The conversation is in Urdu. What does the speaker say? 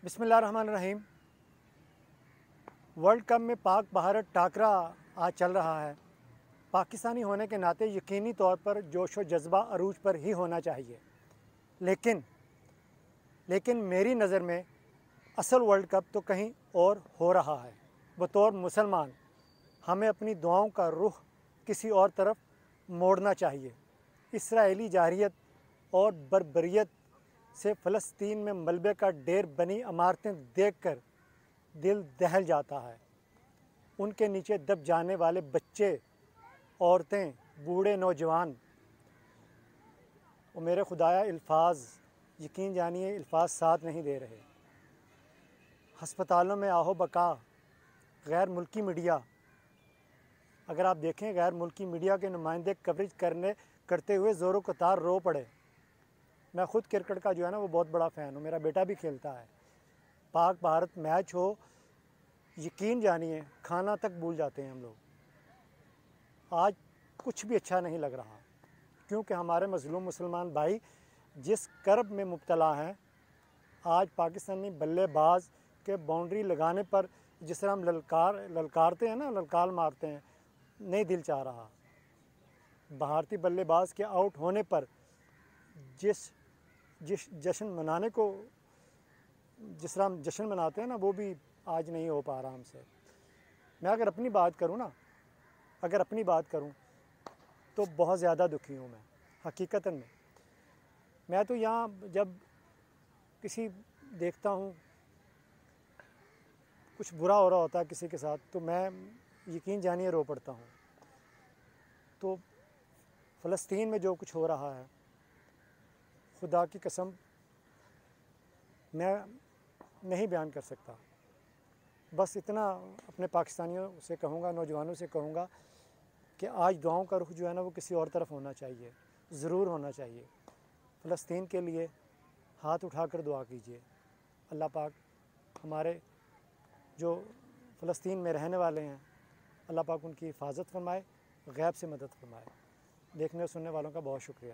بسم اللہ الرحمن الرحیم۔ ورلڈ کپ میں پاک بھارت ٹاکرا آج چل رہا ہے۔ پاکستانی ہونے کے ناطے یقینی طور پر جوش و جذبہ عروج پر ہی ہونا چاہیے، لیکن میری نظر میں اصل ورلڈ کپ تو کہیں اور ہو رہا ہے۔ بطور مسلمان ہمیں اپنی دعاؤں کا رخ کسی اور طرف موڑنا چاہیے۔ اسرائیلی جارحیت اور بربریت سے فلسطین میں ملبے کا ڈھیر بنی عمارتیں دیکھ کر دل دہل جاتا ہے۔ ان کے نیچے دب جانے والے بچے، عورتیں، بوڑھے، نوجوان، اور میرے خدایا الفاظ یقین جانیے الفاظ ساتھ نہیں دے رہے۔ ہسپتالوں میں آہو بکا، غیر ملکی میڈیا، اگر آپ دیکھیں غیر ملکی میڈیا کے نمائندے کوریج کرتے ہوئے زوروں قطار رو پڑے۔ میں خود کرکٹ کا جو ہے نا وہ بہت بڑا فین ہوں، میرا بیٹا بھی کھیلتا ہے۔ پاک بھارت میچ ہو، یقین جانیے کھانا تک بھول جاتے ہیں ہم لوگ۔ آج کچھ بھی اچھا نہیں لگ رہا، کیونکہ ہمارے مظلوم مسلمان بھائی جس کرب میں مبتلا ہیں۔ آج پاکستانی بلے باز کے باؤنڈری لگانے پر جس طرح ہم للکارتے ہیں نا، للکار مارتے ہیں، نہیں دل چاہ رہا۔ بھارتی بلے باز کے آؤٹ ہونے پر جس جشن منانے کو جس طرح ہم جشن مناتے ہیں نا، وہ بھی آج نہیں ہو پا رہا ہم سے۔ میں اگر اپنی بات کروں تو بہت زیادہ دکھی ہوں میں حقیقتاً میں تو یہاں جب کسی دیکھتا ہوں کچھ برا ہو رہا ہوتا ہے کسی کے ساتھ تو میں یقین جانیے رو پڑتا ہوں۔ تو فلسطین میں جو کچھ ہو رہا ہے، خدا کی قسم میں نہیں بیان کر سکتا۔ بس اتنا اپنے پاکستانیوں سے کہوں گا، نوجوانوں سے کہوں گا کہ آج دعاؤں کا رخ جو ہے نا وہ کسی اور طرف ہونا چاہیے، ضرور ہونا چاہیے۔ فلسطین کے لیے ہاتھ اٹھا کر دعا کیجیے۔ اللہ پاک ہمارے جو فلسطین میں رہنے والے ہیں، اللہ پاک ان کی حفاظت فرمائے، غیب سے مدد فرمائے۔ دیکھنے اور سننے والوں کا بہت شکریہ۔